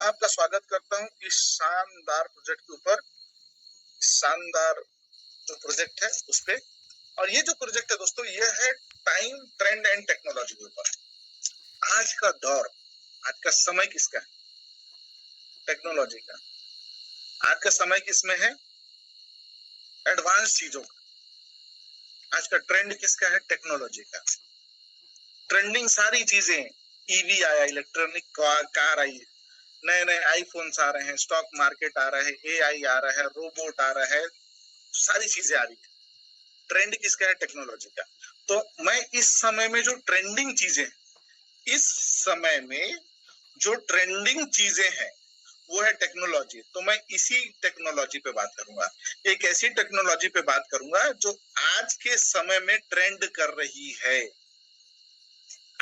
आपका स्वागत करता हूं इस शानदार प्रोजेक्ट के ऊपर। शानदार जो प्रोजेक्ट है उस पे, और ये जो प्रोजेक्ट है दोस्तों, ये है टाइम, ट्रेंड एंड टेक्नोलॉजी के ऊपर। आज का दौर, आज का समय किसका है? टेक्नोलॉजी का। आज का समय किसमें है? एडवांस चीजों का। आज का ट्रेंड किसका है? टेक्नोलॉजी का। ट्रेंडिंग सारी चीजें, ईवी आया, इलेक्ट्रॉनिक कार आई, नए नए आईफोन्स आ रहे हैं, स्टॉक मार्केट आ रहा है, एआई आ रहा है, रोबोट आ रहा है, सारी चीजें आ रही है। ट्रेंड किसका है? टेक्नोलॉजी का। तो मैं इस समय में जो ट्रेंडिंग चीजें, इस समय में जो ट्रेंडिंग चीजें हैं वो है टेक्नोलॉजी। तो मैं इसी टेक्नोलॉजी पे बात करूंगा। एक ऐसी टेक्नोलॉजी पे बात करूंगा जो आज के समय में ट्रेंड कर रही है।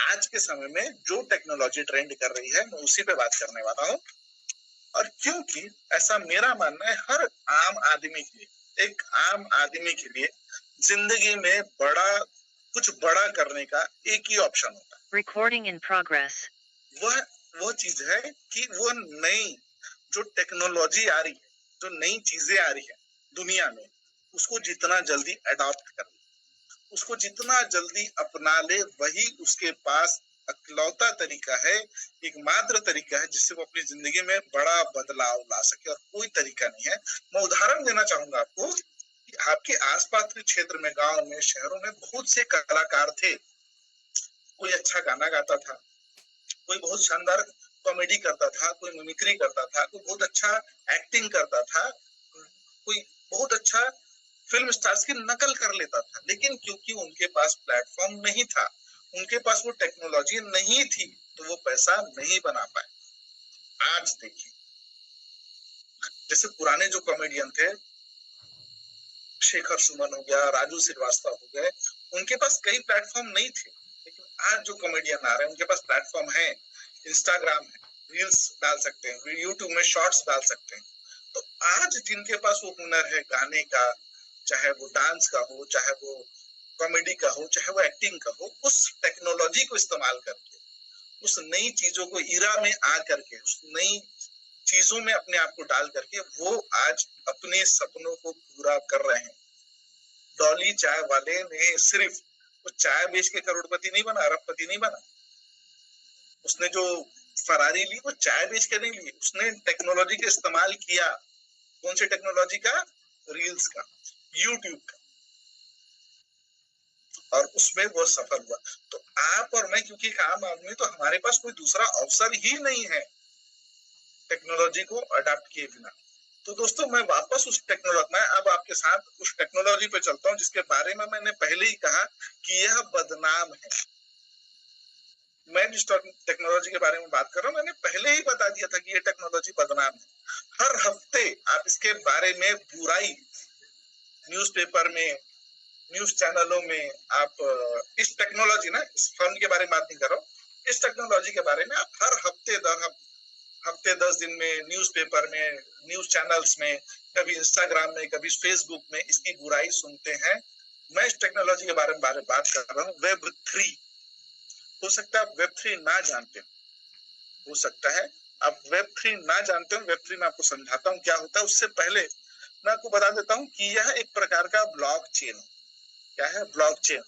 आज के समय में जो टेक्नोलॉजी ट्रेंड कर रही है मैं उसी पे बात करने वाला हूं। और क्योंकि ऐसा मेरा मानना है, हर आम आदमी के लिए, एक आम आदमी के लिए जिंदगी में कुछ बड़ा करने का एक ही ऑप्शन होता है। Recording in progress. वो चीज है कि वो नई जो टेक्नोलॉजी आ रही है, जो नई चीजें आ रही है दुनिया में, उसको जितना जल्दी अडॉप्ट कर ले, उसको जितना जल्दी अपना ले, वही उसके पास अकलौता तरीका है, एकमात्र तरीका है जिससे वो अपनी जिंदगी में बड़ा बदलाव ला सके, और कोई तरीका नहीं है। मैं उदाहरण देना चाहूंगा आपको कि आपके आसपास के क्षेत्र में, गांव में, शहरों में बहुत से कलाकार थे। कोई अच्छा गाना गाता था, कोई बहुत शानदार कॉमेडी करता था, कोई मिमिक्री करता था, कोई बहुत अच्छा एक्टिंग करता था, कोई बहुत अच्छा फिल्म स्टार्स की नकल कर लेता था। लेकिन क्योंकि उनके पास प्लेटफॉर्म नहीं था, उनके पास वो टेक्नोलॉजी नहीं थी, तो वो पैसा नहीं बना पाए। आज देखिए, जैसे पुराने जो कॉमेडियन थे, शेखर सुमन हो गया, राजू श्रीवास्तव हो गए, उनके पास कई प्लेटफॉर्म नहीं थे। लेकिन आज जो कॉमेडियन आ रहे हैं उनके पास प्लेटफॉर्म है, इंस्टाग्राम है, रील्स डाल सकते हैं, यूट्यूब में शॉर्ट्स डाल सकते हैं। तो आज जिनके पास वो हुनर है गाने का, चाहे वो डांस का हो, चाहे वो कॉमेडी का हो, चाहे वो एक्टिंग का हो, उस टेक्नोलॉजी को इस्तेमाल करके, उस नई चीजों को इरा में आ करके, उस नई चीजों में अपने आप को डाल करके वो आज अपने सपनों को पूरा कर रहे हैं। डॉली चाय वाले ने सिर्फ वो चाय बेच के करोड़पति नहीं बना, अरबपति नहीं बना। उसने जो फरारी ली वो चाय बेच के नहीं ली, उसने टेक्नोलॉजी का इस्तेमाल किया। कौन सी टेक्नोलॉजी का? रील्स का, यूट्यूब का, और उसमें वो सफल हुआ। तो आप और मैं, क्योंकि एक आम आदमी, तो हमारे पास कोई दूसरा अवसर ही नहीं है टेक्नोलॉजी को अडॉप्ट किए बिना। तो दोस्तों, मैं वापस उस टेक्नोलॉजी में अब आपके साथ उस टेक्नोलॉजी पे चलता हूँ जिसके बारे में मैंने पहले ही कहा कि यह बदनाम है। मैं जिस टेक्नोलॉजी के बारे में बात कर रहा हूँ, मैंने पहले ही बता दिया था कि यह टेक्नोलॉजी बदनाम है। हर हफ्ते आप इसके बारे में बुराई, न्यूज़पेपर में, न्यूज चैनलों में, आप इस टेक्नोलॉजी ना, इस फोन के बारे में बात नहीं कर रहा हूँ, इस टेक्नोलॉजी के बारे में आप हर हफ्ते 10 दिन में न्यूज़पेपर में, न्यूज चैनल्स में, कभी इंस्टाग्राम में, कभी फेसबुक में इसकी बुराई सुनते हैं। मैं इस टेक्नोलॉजी के बारे में बात कर रहा हूँ, वेब3। हो सकता है आप वेब3 ना जानते हो सकता है आप वेब3 ना जानते हो। वेब3 में आपको समझाता हूँ क्या होता है। उससे पहले मैं आपको बता देता हूँ कि यह एक प्रकार का ब्लॉकचेन। क्या है ब्लॉकचेन?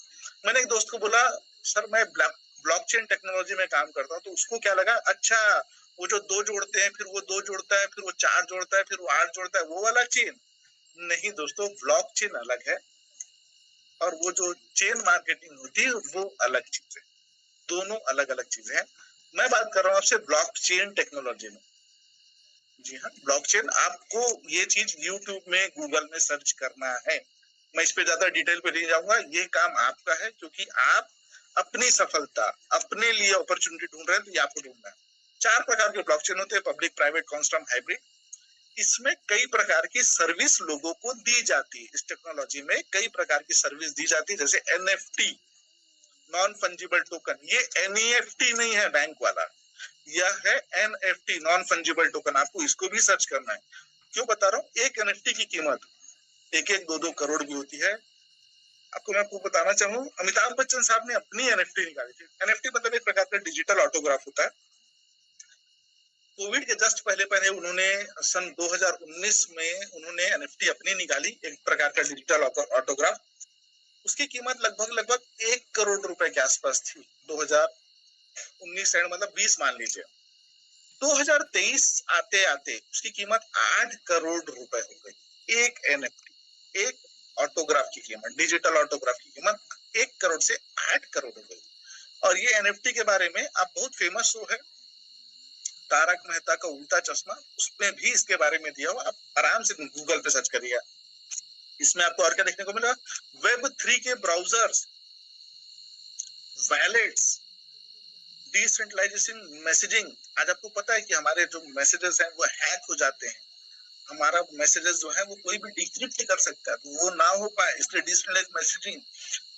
मैंने एक दोस्त को बोला, सर मैं ब्लॉकचेन टेक्नोलॉजी में काम करता हूँ। तो उसको क्या लगा, अच्छा वो जो 2 जोड़ते हैं, फिर वो 2 जोड़ता है, फिर वो 4 जोड़ता है, फिर वो 8 जोड़ता है, वो वाला चेन। नहीं दोस्तों, ब्लॉकचेन अलग है और वो जो चेन मार्केटिंग होती है वो अलग चीज है। दोनों अलग अलग चीजें हैं। मैं बात कर रहा हूँ आपसे ब्लॉकचेन टेक्नोलॉजी में। जी हाँ, ब्लॉकचेन। आपको ये चीज यूट्यूब में, गूगल में सर्च करना है। मैं इस पे ज्यादा डिटेल पे नहीं जाऊंगा, ये काम आपका है, क्योंकि आप अपनी सफलता, अपने लिए अपॉर्चुनिटी ढूंढ रहे हैं, तो ये आपको ढूंढना है। 4 प्रकार के ब्लॉकचेन होते हैं, पब्लिक, प्राइवेट, कॉन्स्ट्रम, हाइब्रिड। इसमें कई प्रकार की सर्विस लोगों को दी जाती है। इस टेक्नोलॉजी में कई प्रकार की सर्विस दी जाती है, जैसे एनएफटी, नॉन फंजिबल टोकन। ये एनईएफटी नहीं है बैंक वाला, यह है एनएफटी, नॉन फंजिबल टोकन। आपको इसको भी सर्च करना है। क्यों बता रहा हूँ? एक एनएफटी की कीमत 1-1, 2-2 करोड़ भी होती है। मैं आपको बताना चाहूँ, अमिताभ बच्चन साहब ने अपनी एनएफटी निकाली थी। एनएफटी मतलब एक प्रकार का डिजिटल ऑटोग्राफ होता है। कोविड के जस्ट पहले पहले उन्होंने सन 2019 में उन्होंने एनएफटी अपनी निकाली, एक प्रकार का डिजिटल ऑटोग्राफ। उसकी कीमत लगभग लगभग 1 करोड़ रुपए के आसपास थी 2019 एंड, मतलब 20 मान लीजिए। 2023 आते आते उसकी कीमत 8 करोड़ रुपए हो गई। एक एनएफटी, एक ऑटोग्राफ की कीमत, डिजिटल ऑटोग्राफ की कीमत 1 करोड़ से 8 करोड़ हो गई। और ये एनएफटी के बारे में आप बहुत फेमस शो है तारक मेहता का उल्टा चश्मा, उसमें भी इसके बारे में दिया हुआ, आप आराम से गूगल पे सर्च करिए। इसमें आपको और क्या देखने को मिला, Web3 के ब्राउजर्स, वैलेट्स, डिसेंट्रलाइजेशन मैसेजिंग। आज आपको पता है कि हमारे जो मैसेजेस हैं वो हैक हो जाते हैं, हमारा मैसेजेस जो है वो कोई भी डिक्रिप्ट कर सकता है, तो वो ना हो पाए इसलिए डिसेंट्रलाइज्ड मैसेजिंग।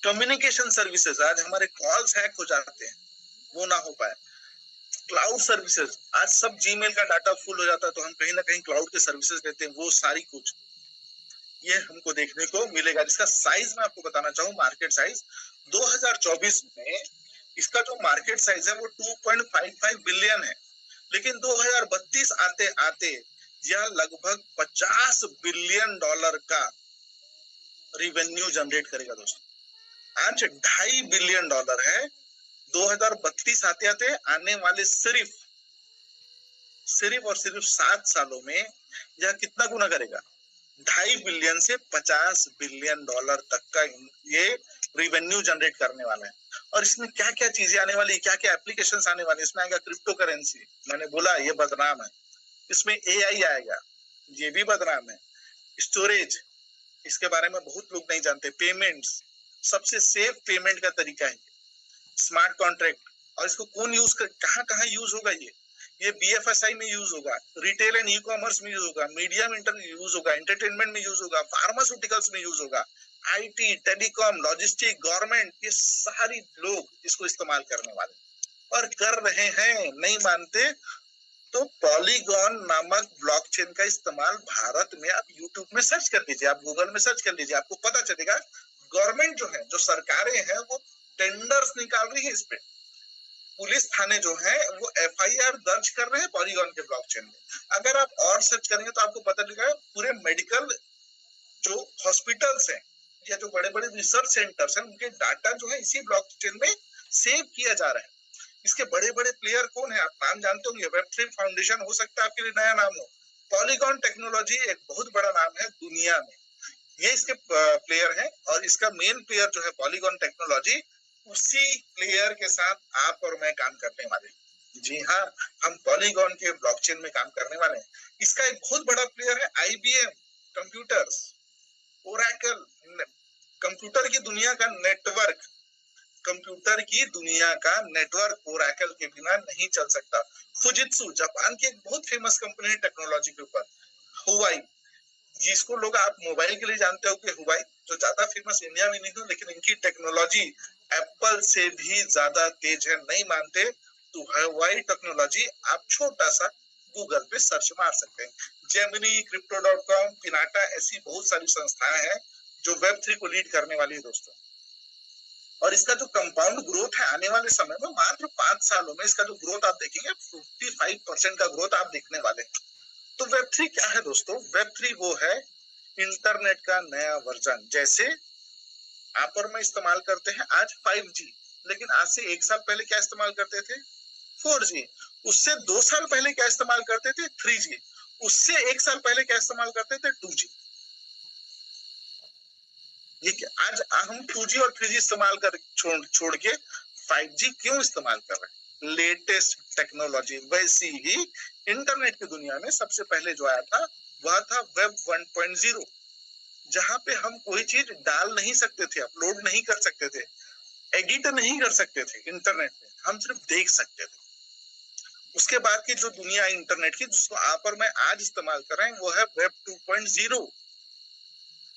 कम्युनिकेशन सर्विसेज, आज हमारे कॉल्स हैक हो जाते हैं, वो ना हो पाए। क्लाउड सर्विसेज, आज सब जीमेल का डाटा फुल हो जाता है तो हम कहीं ना कहीं क्लाउड के सर्विसेज लेते हैं, वो सारी कुछ ये हमको देखने को मिलेगा। जिसका साइज मैं आपको बताना चाहूँ, मार्केट साइज 2024 में इसका जो मार्केट साइज है वो 2.55 बिलियन है, लेकिन 2032 आते आते यह लगभग 50 बिलियन डॉलर का रिवेन्यू जनरेट करेगा दोस्तों। आज 2.5 बिलियन डॉलर है, 2032 आते आते आने वाले सिर्फ और सिर्फ 7 सालों में यह कितना गुना करेगा, 2.5 बिलियन से 50 बिलियन डॉलर तक का ये रिवेन्यू जनरेट करने वाला है। और इसमें क्या क्या चीजें आने वाली, क्या क्या एप्लीकेशंस आने वाली, इसमें आएगा क्रिप्टो करेंसी, मैंने बोला ये बदनाम है, इसमें एआई आएगा, ये भी बदनाम है, स्टोरेज, इसके बारे में बहुत लोग नहीं जानते, पेमेंट्स, सबसे सेफ पेमेंट का तरीका है स्मार्ट कॉन्ट्रैक्ट, और इसको कौन यूज कर, कहाँ कहाँ यूज होगा, ये बीएफएसआई में यूज होगा, रिटेल एंड ई कॉमर्स में यूज होगा, मीडिया में यूज होगा, एंटरटेनमेंट में यूज होगा, फार्मास्यूटिकल्स में यूज होगा, आईटी, टेलीकॉम, लॉजिस्टिक, गवर्नमेंट, ये सारी लोग इसको इस्तेमाल करने वाले और कर रहे हैं। नहीं मानते तो पॉलीगॉन नामक ब्लॉकचेन का इस्तेमाल भारत में, आप यूट्यूब में सर्च कर लीजिए, आप गूगल में सर्च कर लीजिए, आपको पता चलेगा। गवर्नमेंट जो है, जो सरकारें हैं, वो टेंडर्स निकाल रही है इस पे, पुलिस थाने जो है वो एफआईआर दर्ज कर रहे हैं पॉलीगॉन के ब्लॉकचेन में। अगर आप और सर्च करेंगे तो आपको पता चलेगा पूरे मेडिकल जो हॉस्पिटल्स हैं या जो बड़े बड़े रिसर्च सेंटर्स हैं, उनके डाटा जो है इसी ब्लॉकचेन में सेव किया जा रहा है। इसके बड़े बड़े प्लेयर कौन है, आप नाम जानते होंगे, वेब3 फाउंडेशन हो सकता है आपके लिए नया नाम हो, पॉलीगॉन टेक्नोलॉजी एक बहुत बड़ा नाम है दुनिया में, ये इसके प्लेयर हैं। और इसका मेन प्लेयर जो है पॉलीगॉन टेक्नोलॉजी, उसी प्लेयर के साथ आप और मैं काम करने वाले। जी हाँ, हम पॉलीगॉन के ब्लॉकचेन में काम करने वाले हैं। इसका एक बहुत बड़ा प्लेयर है आईबीएम कंप्यूटर्स, ओरेकल, कंप्यूटर की दुनिया का नेटवर्क, कंप्यूटर की दुनिया का नेटवर्क ओरेकल के बिना नहीं चल सकता। फुजित्सु, जापान की एक बहुत फेमस कंपनी है टेक्नोलॉजी के ऊपर। हुवाई, जिसको लोग आप मोबाइल के लिए जानते हो कि हुवाई, जो ज्यादा फेमस इंडिया में नहीं हो, लेकिन इनकी टेक्नोलॉजी एप्पल से भी ज्यादा तेज है। नहीं मानते तो हुवाई टेक्नोलॉजी आप छोटा सा गूगल पे सर्च मार सकते हैं। जेमिनी, क्रिप्टो.com, पिनाटा, ऐसी बहुत सारी संस्थाएं हैं जो वेब3 को लीड करने वाली है दोस्तों। और इसका जो कंपाउंड ग्रोथ है आने वाले समय में, मात्र 5 सालों में इसका जो ग्रोथ आप देखेंगे 55% का ग्रोथ आप देखने वाले हैं। तो वेब3 क्या है दोस्तों, वेब3 वो है इंटरनेट का नया वर्जन। जैसे आप और मैं इस्तेमाल करते हैं आज 5G, लेकिन आज से 1 साल पहले क्या इस्तेमाल करते थे, 4G, उससे 2 साल पहले क्या इस्तेमाल करते थे, 3G, उससे 1 साल पहले क्या इस्तेमाल करते थे, 2G। आज हम 2G और 3G इस्तेमाल कर छोड़ के 5G क्यों इस्तेमाल कर रहे हैं, लेटेस्ट टेक्नोलॉजी। वैसी ही इंटरनेट की दुनिया में सबसे पहले जो आया था वह था वेब 1.0, जहां पे हम कोई चीज डाल नहीं सकते थे, अपलोड नहीं कर सकते थे, एडिट नहीं कर सकते थे इंटरनेट पे, हम सिर्फ देख सकते थे। उसके बाद की जो दुनिया है इंटरनेट की, जिसको आप और मैं आज इस्तेमाल कर रहे हैं, वो है वेब 2.0,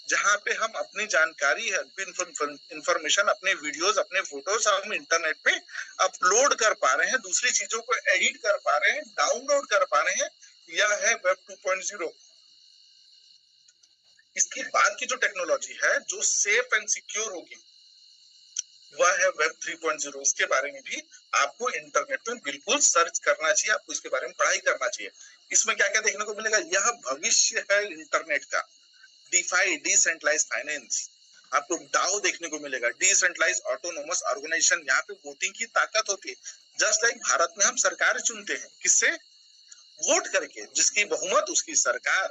जहां पे हम अपनी जानकारी है, इंफॉर्मेशन, अपने वीडियोस, अपने फोटोज हम इंटरनेट पे अपलोड कर पा रहे हैं, दूसरी चीजों को एडिट कर पा रहे हैं, डाउनलोड कर पा रहे हैं। यह है वेब 2.0। इसके बाद की जो टेक्नोलॉजी है, जो सेफ एंड सिक्योर होगी, वह है वेब 3.0। इसके बारे में भी आपको इंटरनेट में बिल्कुल सर्च करना चाहिए, आपको इसके बारे में पढ़ाई करना चाहिए। इसमें क्या क्या देखने को मिलेगा, यह भविष्य है इंटरनेट का। डिफाई, डिसेंट्रलाइज फाइनेंस, आपको डाओ देखने को मिलेगा, डिसेंट्रलाइज ऑटोनोमस ऑर्गेनाइजेशन। यहाँ पे वोटिंग की ताकत होती है, जस्ट लाइक भारत में हम सरकार चुनते हैं, किससे? वोट करके, जिसकी बहुमत उसकी सरकार।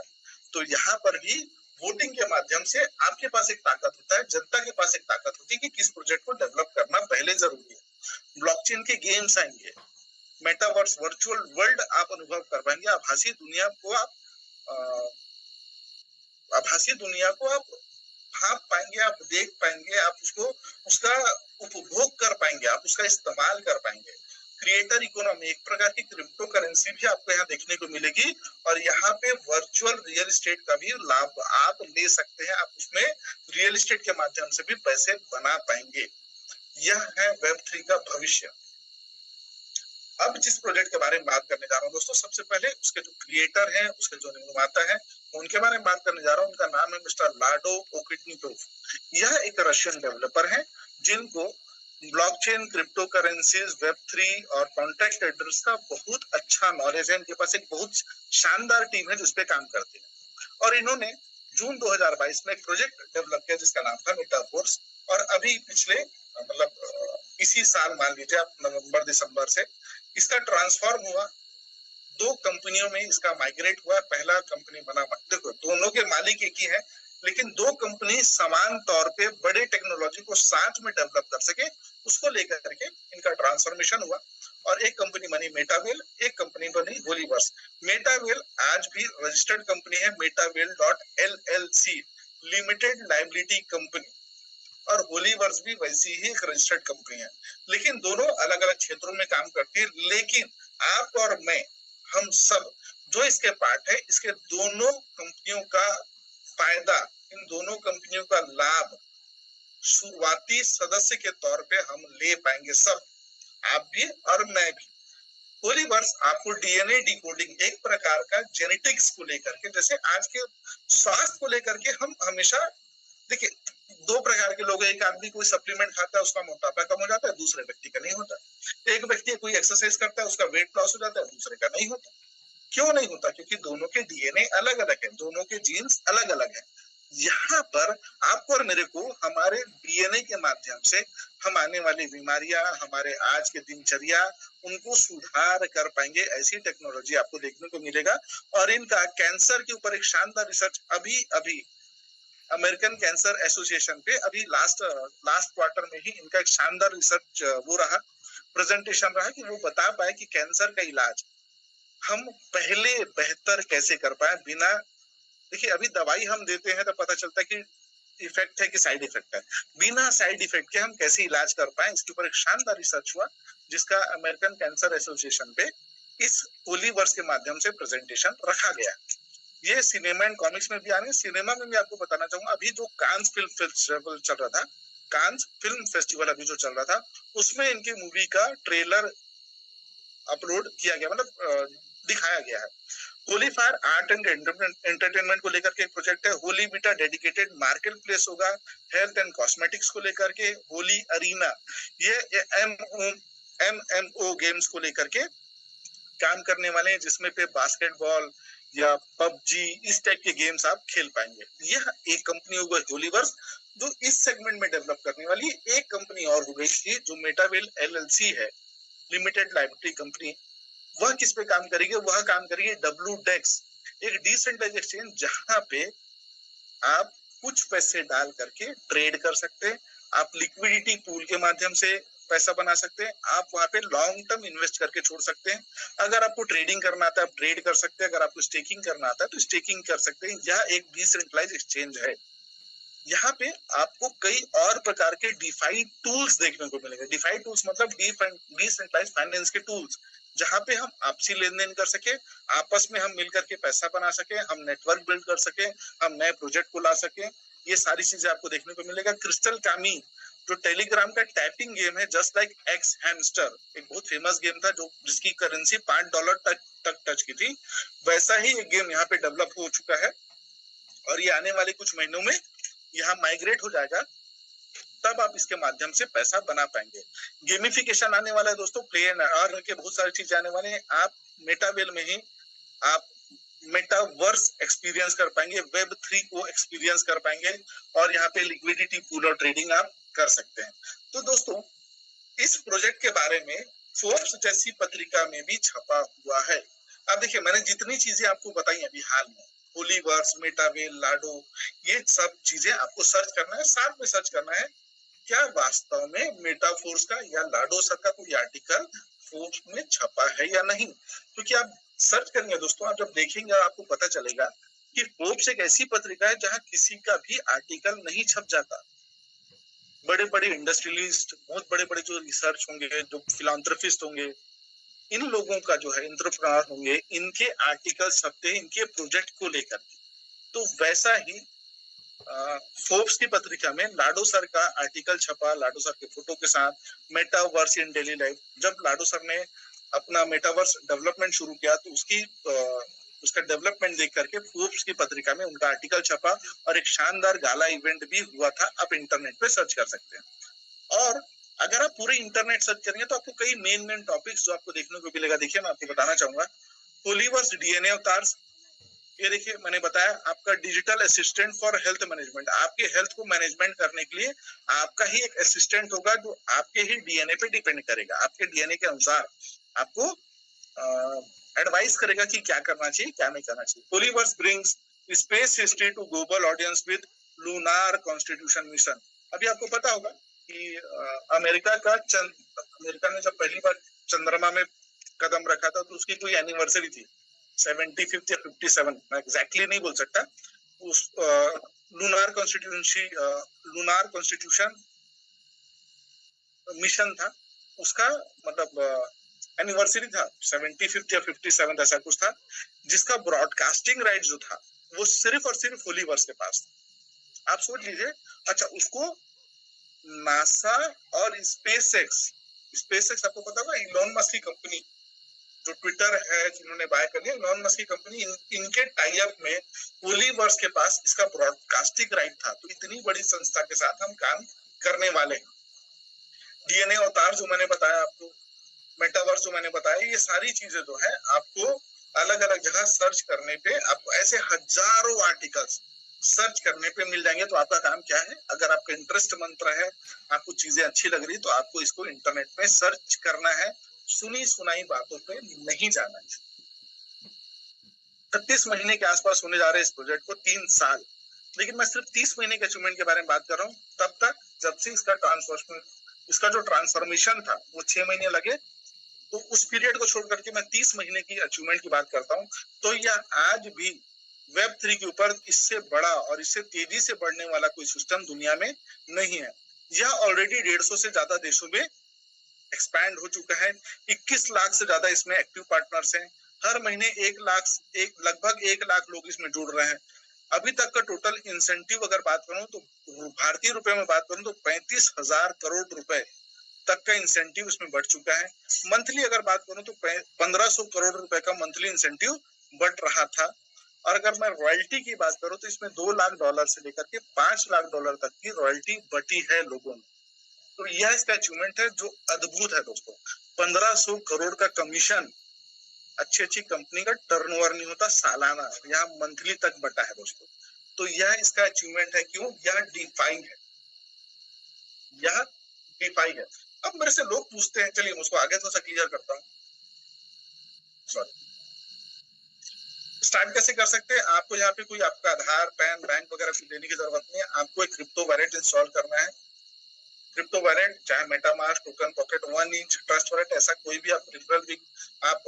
तो यहाँ पर भी वोटिंग के माध्यम से आपके पास एक ताकत होता है, जनता के पास एक ताकत होती है कि किस प्रोजेक्ट को डेवलप करना पहले जरूरी है। ब्लॉकचेन के गेम्स आएंगे, मेटावर्स, वर्चुअल वर्ल्ड आप अनुभव कर पाएंगे, आभासी दुनिया को आप आभासी दुनिया को आप भाप पाएंगे, आप देख पाएंगे, आप उसको उसका उपभोग कर पाएंगे, आप उसका इस्तेमाल कर पाएंगे। क्रिएटर इकोनॉमी, एक प्रकार की क्रिप्टो करेंसी भी आपको यहाँ देखने को मिलेगी, और यहाँ पे वर्चुअल रियल एस्टेट का भी लाभ आप ले सकते हैं, आप उसमें रियल एस्टेट के माध्यम से भी पैसे बना पाएंगे। यह है वेब3 का भविष्य। अब जिस प्रोजेक्ट के बारे में बात करने जा रहा हूँ दोस्तों, सबसे पहले उसके जो क्रिएटर हैं, उसके जो निर्माता हैं, उनके बारे में बात करने जा रहा हूँ। उनका नाम है मिस्टर लाडो ओकिटनिकोव। यह एक रशियन डेवलपर है जिनको ब्लॉकचेन, क्रिप्टो करेंसीज, वेब3 और कॉन्ट्रैक्ट ट्रेडर्स का बहुत अच्छा नॉलेज है। इनके पास एक बहुत शानदार टीम है जिसपे काम करते हैं, और इन्होंने जून 2022 में एक प्रोजेक्ट डेवलप किया जिसका नाम था मेटाफोर्स। और अभी पिछले इसी साल, मान लीजिए आप नवंबर दिसंबर से इसका ट्रांसफॉर्म हुआ, दो कंपनियों में इसका माइग्रेट हुआ। पहला कंपनी बना, देखो दोनों के मालिक एक ही है, लेकिन दो कंपनी समान तौर पे बड़े टेक्नोलॉजी को साथ में डेवलप कर सके, उसको लेकर के इनका ट्रांसफॉर्मेशन हुआ। और एक कंपनी बनी मेटावेल, एक कंपनी बनी होलीवर्स। मेटावेल आज भी रजिस्टर्ड कंपनी है, मेटावेल.LLC, लिमिटेड लायबिलिटी कंपनी, और होलीवर्स भी वैसी ही एक रजिस्टर्ड कंपनी है। लेकिन दोनों अलग अलग क्षेत्रों में काम करती है। लेकिन आप और मैं, हम सब जो इसके पार्ट है, इसके दोनों कंपनियों का फायदा, इन दोनों कंपनियों का लाभ शुरुआती सदस्य के तौर पे हम ले पाएंगे, सब, आप भी और मैं भी। होलीवर्स आपको डीएनए डिकोडिंग, एक प्रकार का जेनेटिक्स को लेकर के, जैसे आज के स्वास्थ्य को लेकर के हम हमेशा, देखिए दो प्रकार के लोग हैं, एक आदमी कोई सप्लीमेंट खाता है उसका मोटापा कम हो जाता है, दूसरे व्यक्ति का नहीं होता। एक व्यक्ति कोई एक्सरसाइज करता है उसका वेट लॉस हो जाता है, दूसरे का नहीं होता। क्यों नहीं होता? क्योंकि दोनों के डीएनए अलग अलग है, दोनों के जीन्स अलग अलग है। यहाँ पर आपको और मेरे को हमारे डीएनए के माध्यम से हम आने वाली बीमारियां, हमारे आज के दिनचर्या, उनको सुधार कर पाएंगे, ऐसी टेक्नोलॉजी आपको देखने को मिलेगा। और इनका कैंसर के ऊपर एक शानदार रिसर्च अभी अमेरिकन कैंसर एसोसिएशन पे अभी लास्ट क्वार्टर में ही इनका एक शानदार रिसर्च वो रहा, प्रेजेंटेशन रहा, कि वो बता पाए कि कैंसर का इलाज हम पहले बेहतर कैसे कर पाए बिना, देखिए अभी दवाई हम देते हैं तो पता चलता है कि इफेक्ट है कि साइड इफेक्ट है, बिना साइड इफेक्ट के हम कैसे इलाज कर पाए, इसके ऊपर एक शानदार रिसर्च हुआ जिसका अमेरिकन कैंसर एसोसिएशन पे इस होलीवर्स के माध्यम से प्रेजेंटेशन रखा गया। ये सिनेमा एंड कॉमिक्स में भी आने, सिनेमा में भी आपको बताना चाहूंगा, अभी जो कांस फिल्म फेस्टिवल चल रहा था, कांस फिल्म फेस्टिवल अभी जो चल रहा था, उसमें इनकी मूवी का ट्रेलर अपलोड किया गया, मतलब दिखाया गया है। Holi fire art and entertainment को लेकर के एक प्रोजेक्ट है। Holi beta dedicated market place होगा हेल्थ एंड कॉस्मेटिक्स को लेकर के। होली अरीना, ये MMO गेम्स को लेकर के काम करने वाले हैं, जिसमें पे बास्केटबॉल या पबजी इस टाइप के गेम्स आप खेल पाएंगे। यह एक कंपनी होगा होलीवर्स जो इस सेगमेंट में डेवलप करने वाली है। एक कंपनी और हो गई थी जो मेटावेल LLC है, लिमिटेड लायबिलिटी कंपनी। वह किस पे काम करेगी? वह काम करेगी WDEX, एक डिसेंट्रलाइज्ड एक्सचेंज जहां पे आप कुछ पैसे डाल करके ट्रेड कर सकते हैं, आप लिक्विडिटी पूल के माध्यम से पैसा बना सकते हैं, आप वहां पे लॉन्ग टर्म इन्वेस्ट करके छोड़ सकते हैं। अगर आपको ट्रेडिंग करना आता है आप ट्रेड कर सकते हैं, अगर आपको स्टेकिंग करना आता है तो स्टेकिंग कर सकते हैं। यह एक डिसेंट्रलाइज्ड एक्सचेंज है। यहाँ पे आपको कई और प्रकार के डिफाई टूल्स देखने को मिलेंगे। डिफाई टूल्स मतलब डिसेंट्रलाइज्ड फाइनेंस के टूल्स, जहां पे हम आपसी लेन देन कर सके, आपस में हम मिलकर के पैसा बना सके, हम नेटवर्क बिल्ड कर सके, हम नए प्रोजेक्ट को ला सके, ये सारी चीजें आपको देखने को मिलेगा। क्रिस्टल कामी जो टेलीग्राम का टाइपिंग गेम है, जस्ट लाइक एक्स हैमस्टर, एक बहुत फेमस गेम था जो जिसकी करेंसी $5 तक टच की थी, वैसा ही एक गेम यहाँ पे डेवलप हो चुका है और ये आने वाले कुछ महीनों में यहाँ माइग्रेट हो जाएगा तब आप इसके माध्यम से पैसा बना पाएंगे। गेमिफिकेशन आने वाला है दोस्तों, प्ले एंड अर्न के बहुत सारी चीजें आने वाले हैं। आप मेटावेल में ही आप मेटावर्स एक्सपीरियंस कर पाएंगे, वेब 3 को एक्सपीरियंस कर पाएंगे, और यहाँ पे लिक्विडिटी पूल और ट्रेडिंग आप कर सकते हैं। तो दोस्तों इस प्रोजेक्ट के बारे में फोर्ब्स जैसी पत्रिका में भी छपा हुआ है। अब देखिए, मैंने जितनी चीजें आपको बताई अभी हाल में, होलीवर्स, मेटावेल, लाडो, ये सब चीजें आपको सर्च करना है। साथ में सर्च करना है क्या वास्तव में मेटाफोर्स का या लाडो सर का कोई आर्टिकल फोर्ब्स में छपा है या नहीं। क्योंकि आप सर्च करेंगे दोस्तों, आप जब देखेंगे आपको पता चलेगा कि फोर्ब्स एक ऐसी पत्रिका है जहां किसी का भी आर्टिकल नहीं छप जाता। बड़े बड़े इंडस्ट्रियलिस्ट, बहुत बड़े बड़े जो रिसर्च होंगे, जो फिलांथ्रोपिस्ट होंगे, इन लोगों का जो है एंटरप्रेन्योर होंगे, इनके आर्टिकल छपते हैं इनके प्रोजेक्ट को लेकर। तो वैसा ही फोर्ब्स की पत्रिका में लाडो सर का आर्टिकल छपा, लाडो सर के फोटो के साथ, मेटावर्स इन डेली लाइफ। जब लाडो सर ने अपना मेटावर्स डेवलपमेंट शुरू किया तो उसका डेवलपमेंट देख करके फोर्ब्स की पत्रिका में उनका आर्टिकल छपा, और एक शानदार गाला इवेंट भी हुआ था। आप इंटरनेट पे सर्च कर सकते हैं। और अगर आप पूरे इंटरनेट सर्च करेंगे तो आपको कई मेन टॉपिक्स जो आपको देखने को मिलेगा। देखिए, मैं आपको बताना चाहूंगा, होलीवर्स डीएनए अवतार्स, ये देखिए मैंने बताया आपका digital assistant for health management. आपके हेल्थ को मैनेजमेंट करने के लिए आपका ही एक असिस्टेंट होगा जो आपके ही डीएनए पे डिपेंड करेगा। आपके डीएनए के अनुसार आपको एडवाइस करेगा कि क्या करना चाहिए, क्या नहीं करना चाहिए। Holiverse brings space history to global audience with lunar constitution mission. अभी आपको पता होगा कि अमेरिका ने जब पहली बार चंद्रमा में कदम रखा था तो उसकी कोई एनिवर्सरी थी, 75th या 57, मैं एग्जैक्टली नहीं बोल सकता। उस लूनार कॉन्स्टिट्यूशन मिशन था, उसका मतलब एनिवर्सरी था, 75th या 57 ऐसा कुछ था, जिसका ब्रॉडकास्टिंग राइट जो था वो सिर्फ और सिर्फ होलीवर्स के पास था। आप सोच लीजिए। अच्छा, उसको नासा और स्पेसएक्स आपको पता होगा, इलॉन मस्क की कंपनी जो ट्विटर है जिन्होंने बाय कर लिया, इलॉन मस्क की कंपनी, इनके टाई अप में होलीवर्स के पास इसका ब्रॉडकास्टिंग राइट था। तो इतनी बड़ी संस्था के साथ हम काम करने वाले हैं। डीएनए अवतार जो मैंने बताया आपको, मेटावर्स जो मैंने बताया, ये सारी चीजें जो है आपको अलग अलग जगह सर्च करने पे आपको ऐसे हजारों आर्टिकल्स सर्च करने पे मिल जाएंगे। तो आपका काम क्या है, अगर आपका इंटरेस्ट मंत्र है, आपको चीजें अच्छी लग रही, तो आपको इसको इंटरनेट में सर्च करना है, सुनी सुनाई बातों पे नहीं जाना है। 36 महीने के आसपास होने जा रहे हैं इस प्रोजेक्ट को, 3 साल। लेकिन मैं सिर्फ 30 महीने के अचीवमेंट के बारे में बात कर रहा हूँ। तब तक जब से इसका जो ट्रांसफॉर्मेशन था वो 6 महीने लगे, तो उस पीरियड को छोड़ करके मैं 30 महीने की अचीवमेंट की बात करता हूँ। तो यह आज भी वेब 3 के ऊपर इससे बड़ा और इससे तेजी से बढ़ने वाला कोई सिस्टम दुनिया में नहीं है। यह ऑलरेडी 150 से ज्यादा देशों में एक्सपैंड हो चुका है। 21 लाख से ज्यादा इसमें एक्टिव पार्टनर्स हैं। हर महीने लगभग 1 लाख लोग इसमें जुड़ रहे हैं। अभी तक का टोटल इंसेंटिव अगर बात करूं तो भारतीय रुपए में बात करूं तो 35,000 करोड़ रुपए तक का इंसेंटिव इसमें बढ़ चुका है। मंथली अगर बात करूं तो 1500 करोड़ रुपए का मंथली इंसेंटिव बढ़ रहा था। और अगर मैं रॉयल्टी की बात करूं तो इसमें $2 लाख से लेकर के $5 लाख तक की रॉयल्टी बटी है लोगों ने। तो यह इसका अचीवमेंट है जो अद्भुत है दोस्तों। 1500 करोड़ का कमीशन, अच्छी कंपनी का टर्नओवर नहीं होता सालाना, यहाँ मंथली तक बटा है दोस्तों। तो यह इसका अचीवमेंट है। क्यों? यह डीफाई है, यह डीफाई है। अब मेरे से लोग पूछते हैं, चलिए मैं उसको आगे थोड़ा सा क्लियर करता हूँ। सॉरी, स्टार्ट कैसे कर सकते हैं? आपको यहाँ पे कोई आपका आधार, पैन, बैंक वगैरह कुछ देने की जरूरत नहीं है। आपको एक क्रिप्टो वॉलेट इंस्टॉल करना है। क्रिप्टो वॉलेट चाहे MetaMask, token pocket, 1 inch, trust wallet, ऐसा कोई भी आप रेफरल लिंक आप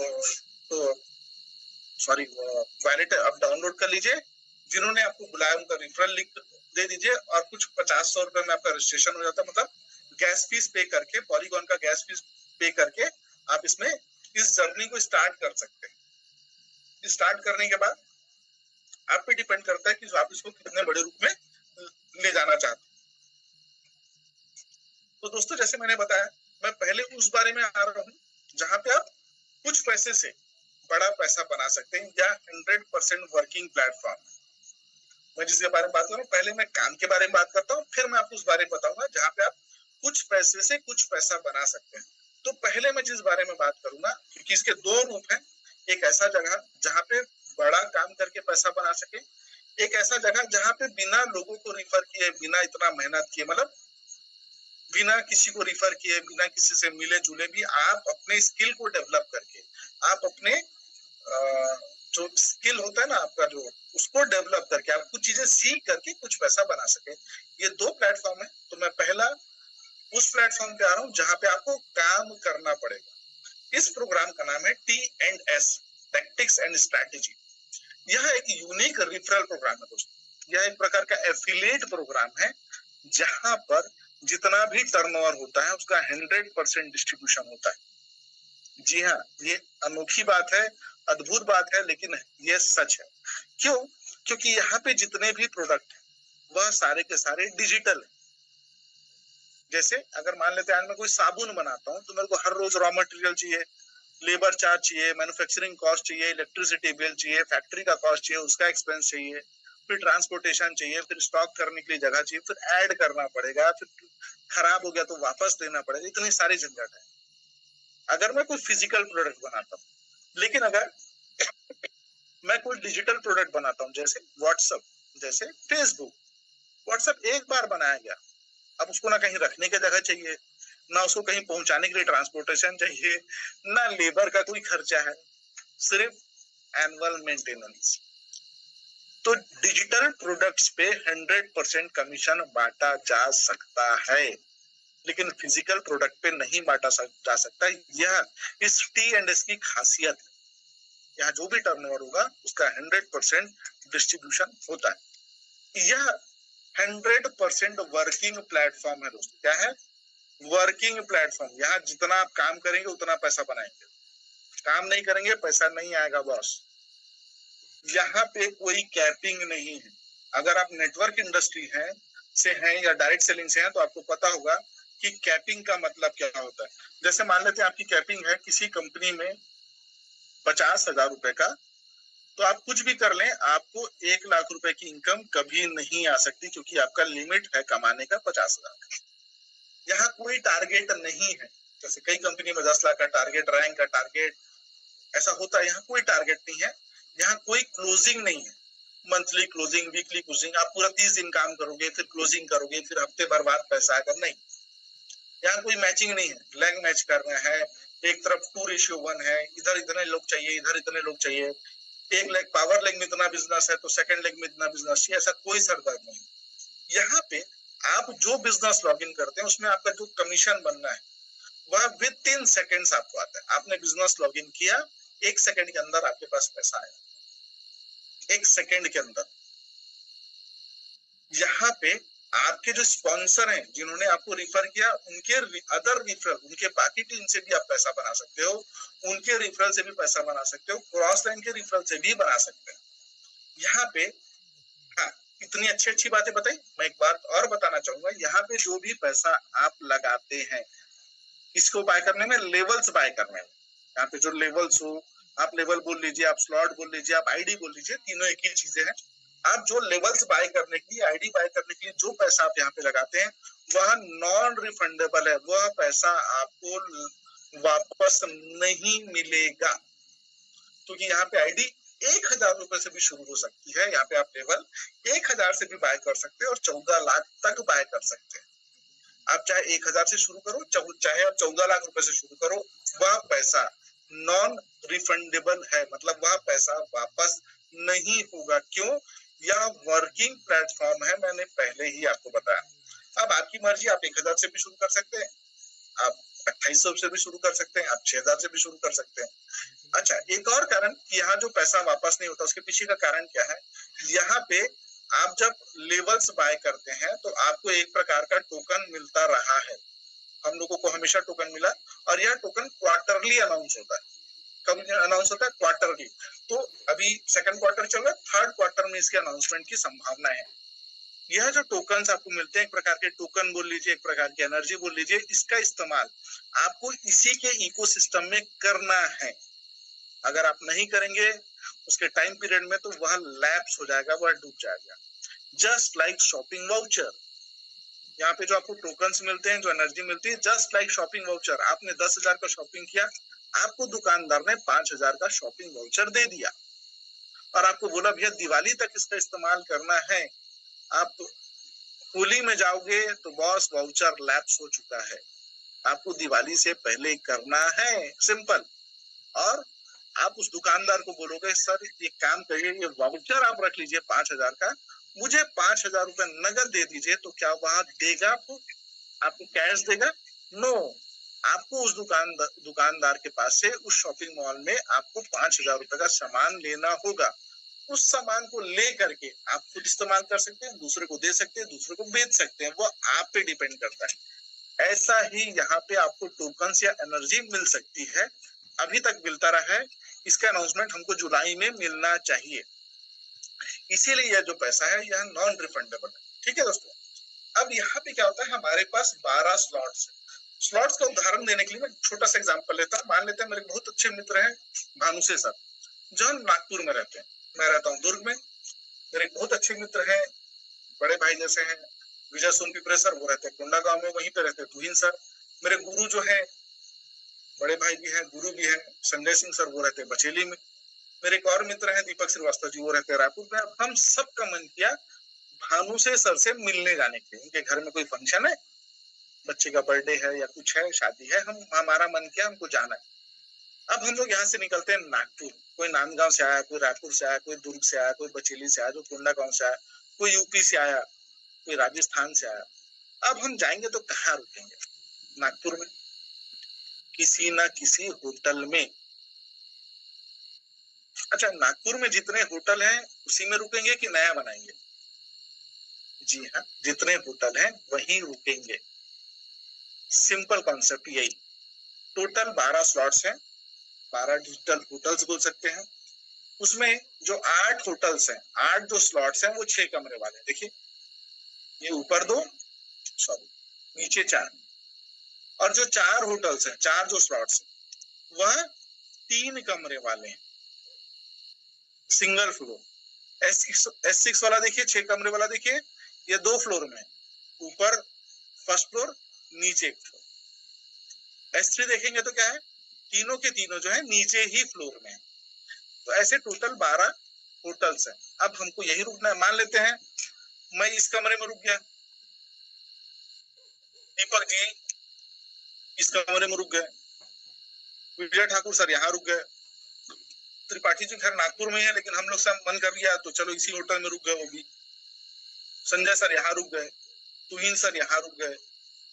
वॉलेट आप डाउनलोड कर लीजिए। जिन्होंने आपको बुलाया उनका रेफरल लिंक दे दीजिए, और कुछ 50-100 रुपए में आपका रजिस्ट्रेशन हो जाता है। मतलब गैस फीस पे करके, पॉलीगॉन का गैस फीस पे करके आप इसमें इस जर्नी को स्टार्ट कर सकते हैं। स्टार्ट करने के बाद आप पे डिपेंड करता है कि आप इसको कितने बड़े रूप में ले जाना चाहते हैं। तो दोस्तों जैसे मैंने बताया, मैं पहले उस बारे में आ रहा हूँ जहां पे आप कुछ पैसे से बड़ा पैसा बना सकते हैं, या 100% वर्किंग प्लेटफॉर्म। मैं जिसके बारे में बात कर रहा हूँ, पहले मैं काम के बारे में बात करता हूँ, फिर मैं आपको उस बारे में बताऊंगा जहाँ पे आप कुछ पैसे से कुछ पैसा बना सकते हैं। तो पहले मैं जिस बारे में बात करूंगा, क्योंकि इसके दो रूप हैं, एक ऐसा जगह जहाँ पे बड़ा काम करके पैसा बना सके, एक ऐसा जगह जहाँ पे बिना लोगों को रिफर किए, बिना इतना मेहनत किए, मतलब बिना किसी को रिफर किए, बिना किसी से मिले जुले भी आप अपने स्किल को डेवलप करके, आप अपने जो स्किल होता है ना आपका, जो उसको डेवलप करके आप कुछ चीजें सीख करके कुछ पैसा बना सके। ये दो प्लेटफॉर्म है। तो मैं पहला उस प्लेटफॉर्म पे आ रहा हूँ जहां पे आपको काम करना पड़ेगा। इस प्रोग्राम का नाम है T&S, टैक्टिक्स एंड स्ट्रैटेजी। यह एक यूनिक रिफरल प्रोग्राम है दोस्तों। यह एक प्रकार का एफिलिएट प्रोग्राम है जहां पर जितना भी टर्नओवर होता है उसका 100% डिस्ट्रीब्यूशन होता है। जी हाँ, ये अनोखी बात है, अद्भुत बात है, लेकिन ये सच है। क्यों? क्योंकि यहाँ पे जितने भी प्रोडक्ट है वह सारे के सारे डिजिटल है। जैसे अगर मान लेते हैं आज मैं कोई साबुन बनाता हूँ तो मेरे को हर रोज रॉ मटेरियल चाहिए, लेबर चार्ज चाहिए, मैन्युफैक्चरिंग कॉस्ट चाहिए, इलेक्ट्रिसिटी बिल चाहिए, फैक्ट्री का कॉस्ट चाहिए, उसका एक्सपेंस चाहिए, फिर ट्रांसपोर्टेशन चाहिए, फिर स्टॉक करने के लिए जगह चाहिए, फिर ऐड करना पड़ेगा, फिर खराब हो गया तो वापस देना पड़ेगा, इतनी सारी झंझट है अगर मैं कोई फिजिकल प्रोडक्ट बनाता हूँ। लेकिन अगर मैं कोई डिजिटल प्रोडक्ट बनाता हूँ, जैसे व्हाट्सएप, जैसे फेसबुक, व्हाट्सएप एक बार बनाया गया, अब उसको ना कहीं रखने की जगह चाहिए, ना उसको कहीं पहुंचाने के लिए ट्रांसपोर्टेशन चाहिए, ना लेबर का कोई खर्चा है, सिर्फ एनुअल मेंटेनेंस। तो डिजिटल प्रोडक्ट्स पे 100% कमीशन बांटा जा सकता है, लेकिन फिजिकल प्रोडक्ट पे नहीं बांटा जा सकता। यह इस T&S की खासियत है। यहाँ जो भी टर्नओवर होगा उसका 100% डिस्ट्रीब्यूशन होता है। यह 100% वर्किंग प्लेटफॉर्म है दोस्तों। क्या है? Working platform. यहाँ जितना आप काम करेंगे उतना पैसा बनाएंगे, काम नहीं करेंगे पैसा नहीं आएगा बॉस। यहाँ पे कोई कैपिंग नहीं है। अगर आप नेटवर्क इंडस्ट्री से हैं या डायरेक्ट सेलिंग से हैं तो आपको पता होगा कि कैपिंग का मतलब क्या होता है। जैसे मान लेते हैं आपकी कैपिंग है किसी कंपनी में 50,000 रुपए का, तो आप कुछ भी कर लें आपको 1 लाख रुपए की इनकम कभी नहीं आ सकती, क्योंकि आपका लिमिट है कमाने का 50,000। यहाँ कोई टारगेट नहीं है। जैसे कई कंपनी में 10 लाख का टारगेट, रैंक का टारगेट, ऐसा होता है। यहाँ कोई टारगेट नहीं है, यहाँ कोई क्लोजिंग नहीं है। मंथली क्लोजिंग, वीकली क्लोजिंग, आप पूरा 30 दिन काम करोगे, फिर क्लोजिंग करोगे, फिर हफ्ते भर बाद पैसा आएगा, नहीं। यहाँ कोई मैचिंग नहीं है, लैग मैच करना है। एक तरफ 2:1 है, इधर इतने लोग चाहिए, इधर इतने लोग चाहिए। एक लेग पावर लेग में इतना बिजनेस है तो सेकंड लेग में इतना बिजनेस चाहिए, ऐसा कोई सरदर्द नहीं। यहाँ पे आप जो बिजनेस लॉग इन करते हैं उसमें आपका जो कमीशन बनना है वह विद इन सेकेंड्स आपको आता है। आपने बिजनेस लॉग इन किया, 1 सेकंड के अंदर आपके पास पैसा आया, 1 सेकंड के अंदर। यहाँ पे आपके जो स्पॉन्सर हैं जिन्होंने आपको रिफर किया, उनके अदर रिफरल, उनके बाकी टीम से भी आप पैसा बना सकते हो, उनके रिफरल से भी पैसा बना सकते हो, क्रॉस लाइन के रिफरल से भी बना सकते हो। यहाँ पे हाँ, इतनी अच्छी अच्छी बातें बताई। मैं एक बात और बताना चाहूंगा, यहाँ पे जो भी पैसा आप लगाते हैं इसको बाय करने में, लेवल्स बाय करने में, यहाँ पे जो लेवल्स हो, आप लेवल बोल लीजिए, आप स्लॉट बोल लीजिए, आप आईडी बोल लीजिए, तीनों एक ही चीजें हैं। आप जो लेवल्स बाय करने के लिए, आईडी बाय करने के लिए जो पैसा आप यहाँ पे लगाते हैं वह नॉन रिफंडेबल है, वह पैसा आपको वापस नहीं मिलेगा, क्योंकि यहाँ पे आईडी 1,000 रुपए से भी शुरू हो सकती है। यहाँ पे आप लेवल 1,000 से भी बाय कर सकते हैं और 14 लाख तक बाय कर सकते हैं। आप चाहे 1,000 से शुरू करो, चाहे आप 14 लाख रुपए से शुरू करो, वह पैसा नॉन रिफंडेबल है, मतलब वह पैसा वापस नहीं होगा। क्यों? यह वर्किंग प्लेटफॉर्म है, मैंने पहले ही आपको बताया। अब आपकी मर्जी, आप 1,000 से भी शुरू कर सकते हैं, आप 2,800 से भी शुरू कर सकते हैं, आप 6,000 से भी शुरू कर सकते हैं। अच्छा, एक और कारण कि यहाँ जो पैसा वापस नहीं होता उसके पीछे का कारण क्या है? यहाँ पे आप जब लेवल्स बाय करते हैं तो आपको एक प्रकार का टोकन मिलता रहा है। हम लोगों को हमेशा टोकन मिला, और यह टोकन क्वार्टरली अनाउंस होता है। कब अनाउंस होता है? क्वार्टरली। तो अभी सेकंड क्वार्टर चल रहा है, थर्ड क्वार्टर में इसके अनाउंसमेंट की संभावना है। यह जो टोकन आपको मिलते हैं, एक प्रकार के टोकन बोल लीजिए, एक प्रकार की एनर्जी बोल लीजिए, इसका इस्तेमाल आपको इसी के इकोसिस्टम में करना है। अगर आप नहीं करेंगे उसके टाइम पीरियड में तो वह लैप्स हो जाएगा, वह डूब जाएगा। Just like shopping voucher. यहाँ पे जो आपको टोकन्स मिलते हैं, जो एनर्जी मिलती है, जस्ट लाइक शॉपिंग वाउचर। आपने 10,000 का शॉपिंग किया, आपको दुकानदार ने 5,000 का शॉपिंग वाउचर दे दिया और आपको बोला भैया दिवाली तक इसका इस्तेमाल करना है। आप होली में जाओगे तो बॉस वाउचर लैप्स हो चुका है, आपको दिवाली से पहले करना है, सिंपल। और आप उस दुकानदार को बोलोगे सर ये काम करिए, ये वाउचर आप रख लीजिए 5,000 का, मुझे 5,000 रुपए नगद दे दीजिए, तो क्या वहां देगा आपको कैश देगा? नो। आपको उस दुकानदार के पास से उस शॉपिंग मॉल में आपको 5,000 रुपए का सामान लेना होगा। उस सामान को ले करके आप खुद इस्तेमाल कर सकते हैं, दूसरे को दे सकते हैं, दूसरे को बेच सकते हैं, वो आप पे डिपेंड करता है। ऐसा ही यहाँ पे आपको टोकन्स या एनर्जी मिल सकती है, अभी तक मिलता रहा है। इसका अनाउंसमेंट हमको जुलाई में मिलना चाहिए, इसीलिए यह जो पैसा है यह नॉन रिफंडेबल है। ठीक है दोस्तों, अब यहाँ पे क्या होता है, हमारे पास 12 स्लॉट्स है। स्लॉट्स का उदाहरण देने के लिए मैं छोटा सा एग्जांपल लेता हूँ। मान लेते हैं मेरे बहुत अच्छे मित्र हैं भानुसे सर, जो नागपुर में रहते हैं, मैं रहता हूँ दुर्ग में। मेरे बहुत अच्छे मित्र हैं, बड़े भाई जैसे हैं, विजय सोनपिपरे सर, वो रहते हैं कोंडा गांव में, वहीं पे रहते हैं तुहिन सर। मेरे गुरु जो है, बड़े भाई भी हैं, गुरु भी हैं, संजय सिंह सर, वो रहते हैं बचेली में। मेरे एक और मित्र हैं दीपक श्रीवास्तव जी, वो रहते हैं रायपुर में। अब हम सबका मन किया भानुसे सर से मिलने जाने के लिए, उनके घर में कोई फंक्शन है, बच्चे का बर्थडे है या कुछ है, शादी है, हमारा मन किया हमको जाना है। अब हम लोग यहाँ से निकलते हैं नागपुर, कोई नांदगांव से आया, कोई रायपुर से आया, कोई दुर्ग से आया, कोई बचेली से आया, जो कोंडा गांव से आया, कोई यूपी से आया, कोई राजस्थान से आया। अब हम जाएंगे तो कहाँ रुकेंगे? नागपुर में किसी ना किसी होटल में। अच्छा, नागपुर में जितने होटल हैं उसी में रुकेंगे कि नया बनाएंगे? जी हाँ, जितने होटल हैं वहीं रुकेंगे। सिंपल कॉन्सेप्ट यही। टोटल 12 स्लॉट्स हैं, 12 डिजिटल होटल्स बोल सकते हैं। उसमें जो 8 होटल्स हैं, 8 जो स्लॉट्स हैं वो 6 कमरे वाले हैं। देखिए, ये ऊपर 2, सॉरी नीचे 4, और जो 4 होटल्स हैं, 4 जो स्लॉट्स हैं, वह 3 कमरे वाले हैं, सिंगल फ्लोर। S6 वाला देखिए, 6 कमरे वाला देखिए, ये 2 फ्लोर में, ऊपर फर्स्ट फ्लोर, नीचे एक फ्लोर। S3 देखेंगे तो क्या है, तीनों के तीनों जो है नीचे ही फ्लोर में। तो ऐसे टोटल 12 होटल्स हैं। अब हमको यही रुकना है। मान लेते हैं मैं इस कमरे में रुक गया, दीपक जी इस कमरे में रुक गए, विजय ठाकुर सर यहाँ रुक गए, त्रिपाठी जी घर नागपुर में है लेकिन हम लोग सब मन कर लिया तो चलो इसी होटल में रुक गए, वो भी। संजय सर यहाँ रुक गए, तुहिन सर यहाँ रुक गए।